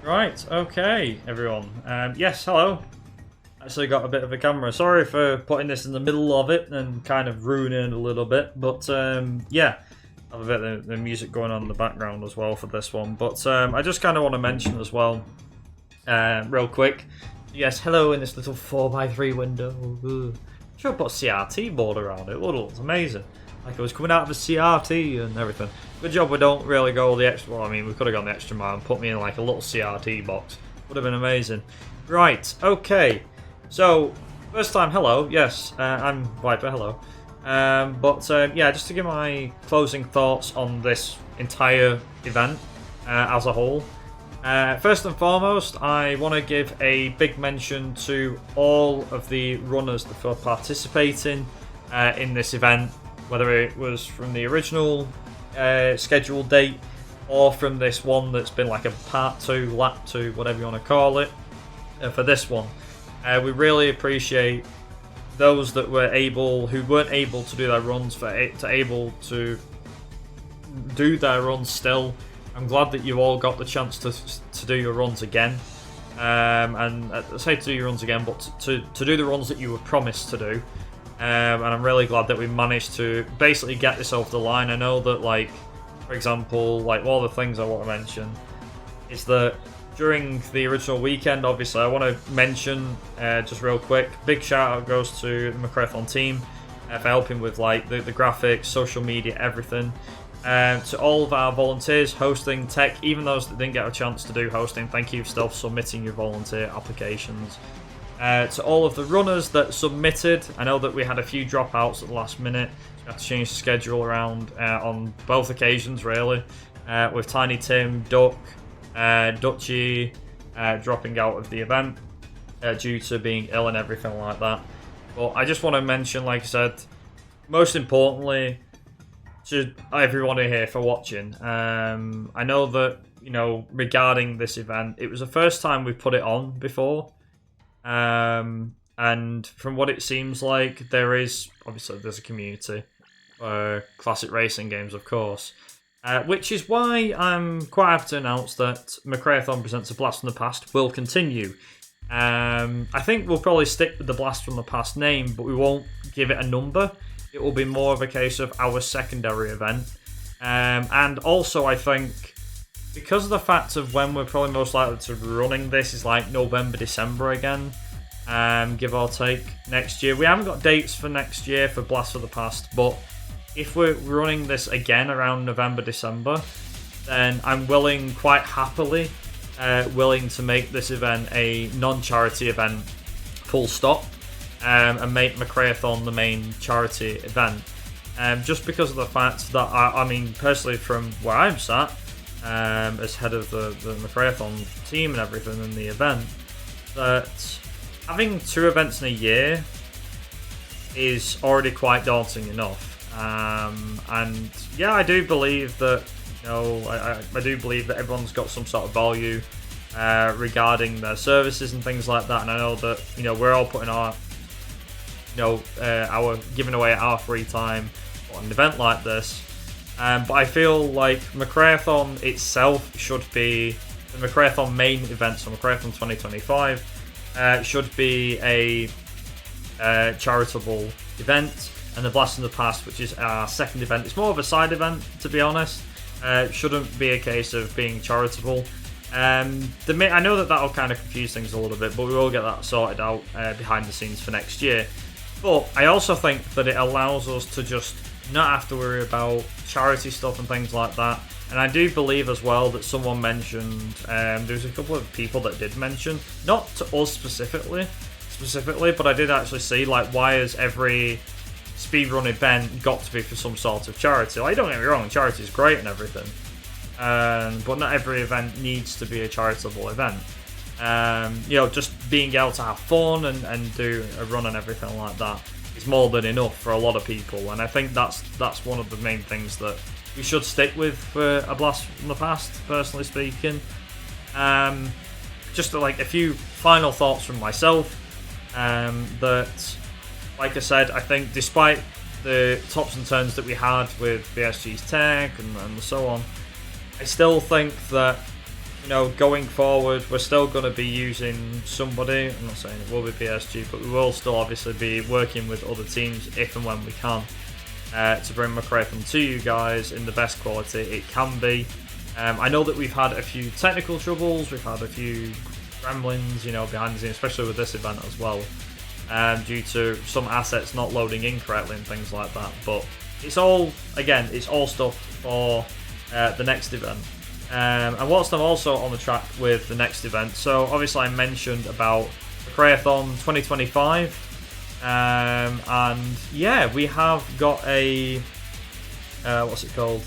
Right, okay, everyone. Yes, hello. Actually got a bit of a camera. Sorry for putting this in the middle of it and kind of ruining it a little bit. But yeah, I have a bit of the music going on in the background as well for this one. But I just kind of want to mention as well, real quick. Yes, hello in this little 4x3 window. Ooh. Should have put a CRT board around it. It looks amazing. Like it was coming out of a CRT and everything. Good job we don't really go the extra... Well, I mean, we could have gone the extra mile and put me in like a little CRT box. Would have been amazing. Right, okay. So, first time, hello. Yes, I'm Viper, hello. Yeah, just to give my closing thoughts on this entire event as a whole. First and foremost, I want to give a big mention to all of the runners that are participating in this event, whether it was from the original scheduled date or from this one that's been like a part 2, lap 2, whatever you want to call it, for this one. We really appreciate those that were who weren't able to do their runs, able to do their runs still. I'm glad that you all got the chance to do your runs again. And I say to do your runs again, but to do the runs that you were promised to do. And I'm really glad that we managed to basically get this over the line. I know that, like, for example, like one of the things I want to mention is that during the original weekend, obviously, I want to mention just real quick, big shout out goes to the McRaeathon team for helping with like the graphics, social media, everything. To all of our volunteers hosting tech, even those that didn't get a chance to do hosting, thank you for still submitting your volunteer applications. To all of the runners that submitted, I know that we had a few dropouts at the last minute, so we had to change the schedule around on both occasions really, with Tiny Tim, Duck, Dutchy dropping out of the event due to being ill and everything like that. But I just want to mention, like I said, most importantly, to everyone here for watching. I know that, you know, regarding this event, it was the first time we've put it on before. And from what it seems like, there's a community for classic racing games, of course. Which is why I'm quite happy to announce that McRaeathon Presents A Blast from the Past will continue. I think we'll probably stick with the Blast from the Past name, but we won't give it a number. It will be more of a case of our secondary event. And also, I think, because of the fact of when we're probably most likely to be running this is like November, December again, give or take, next year. We haven't got dates for next year for Blast of the Past, but if we're running this again around November, December, then I'm quite happily willing to make this event a non-charity event, full stop. And make McRaeathon the main charity event. Just because of the fact that, I mean, personally from where I'm sat, as head of the McRaeathon team and everything in the event, that having 2 events in a year is already quite daunting enough. And yeah, I do believe that, you know, I do believe that everyone's got some sort of value regarding their services and things like that. And I know that, you know, we're all putting our giving away our free time on an event like this. But I feel like McRaeathon itself should be the McRaeathon main event, so McRaeathon 2025 should be a charitable event, and the Blast in the Past, which is our second event, it's more of a side event, to be honest. Shouldn't be a case of being charitable. I know that'll kind of confuse things a little bit, but we will get that sorted out behind the scenes for next year. But I also think that it allows us to just not have to worry about charity stuff and things like that. And I do believe as well that someone mentioned, there's a couple of people that did mention, not to us specifically, but I did actually see, like, why has every speedrun event got to be for some sort of charity? Like, don't get me wrong, charity is great and everything, but not every event needs to be a charitable event. You know, just being able to have fun and do a run and everything like that is more than enough for a lot of people, and I think that's one of the main things that we should stick with for a Blast from the Past, personally speaking. Just like a few final thoughts from myself, that, like I said, I think despite the tops and turns that we had with BSG's tech and so on, I still think that you know, going forward, we're still going to be using somebody. I'm not saying it will be PSG, but we will still obviously be working with other teams if and when we can to bring McRaeathon to you guys in the best quality it can be. I know that we've had a few technical troubles, we've had a few gremlins, you know, behind the scenes, especially with this event as well, due to some assets not loading in correctly and things like that. But it's all, again, it's all stuff for the next event. And whilst I'm also on the track with the next event, so obviously I mentioned about McRaeathon 2025, and yeah, we have got a what's it called?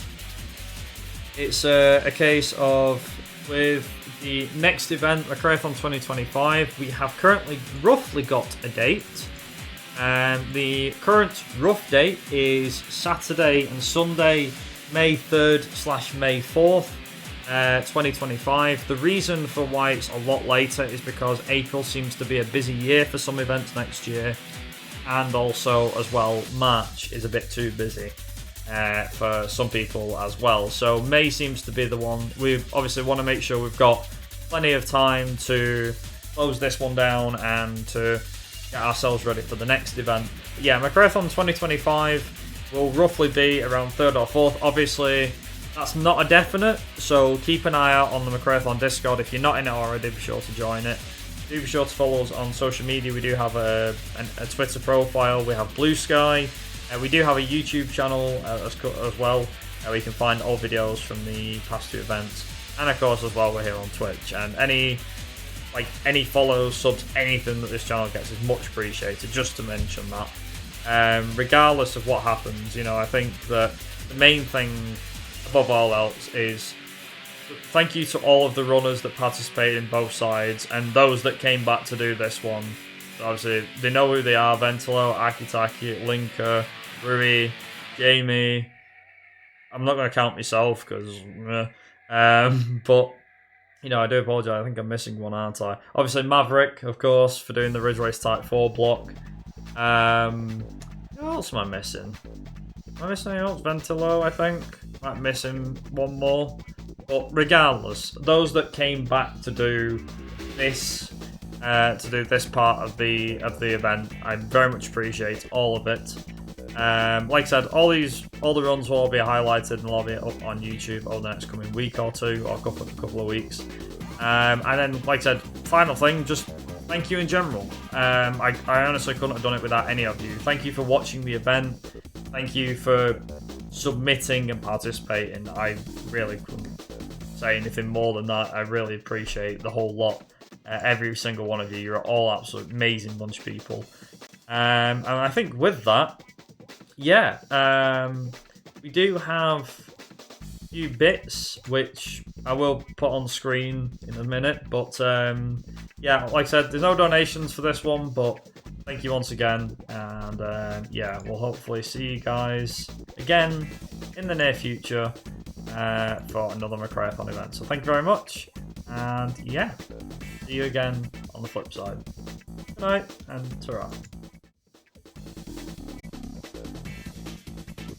It's a case of with the next event, McRaeathon 2025, we have currently roughly got a date. The current rough date is Saturday and Sunday, May 3rd / May 4th. 2025. The reason for why it's a lot later is because April seems to be a busy year for some events next year, and also as well March is a bit too busy for some people as well. So May seems to be the one. We obviously want to make sure we've got plenty of time to close this one down and to get ourselves ready for the next event. But yeah, McRaeathon 2025 will roughly be around 3rd or 4th. Obviously, that's not a definite, so keep an eye out on the McRaeathon Discord. If you're not in it already, be sure to join it. Do be sure to follow us on social media. We do have a Twitter profile. We have Blue Sky. We do have a YouTube channel as well. Where you can find all videos from the past 2 events. And of course, as well, we're here on Twitch. And any follows, subs, anything that this channel gets is much appreciated. Just to mention that. Regardless of what happens, you know, I think that the main thing above all else is thank you to all of the runners that participated in both sides and those that came back to do this one. So obviously, they know who they are: Ventilo, Akitaki, Linker, Rui, Jamie. I'm not going to count myself because, but you know, I do apologise. I think I'm missing one, aren't I? Obviously, Maverick, of course, for doing the Ridge Race Type 4 block. Who else am I missing? Am I missing anyone else? Ventilo, I think. Might be missing one more. But regardless, those that came back to do this part of the event, I very much appreciate all of it. Like I said, all the runs will all be highlighted and will all be up on YouTube over the next coming week or two, or couple of weeks. And then, like I said, final thing, just thank you in general. I honestly couldn't have done it without any of you. Thank you for watching the event. Thank you for submitting and participating. I really couldn't say anything more than that. I really appreciate the whole lot. Every single one of you. You're all absolute amazing bunch of people. And I think with that, yeah, we do have a few bits which I will put on screen in a minute. But yeah, like I said, there's no donations for this one, but thank you once again. And yeah, we'll hopefully see you guys again in the near future for another McRaeathon event. So thank you very much. And yeah, see you again on the flip side. Good night and ta-ra.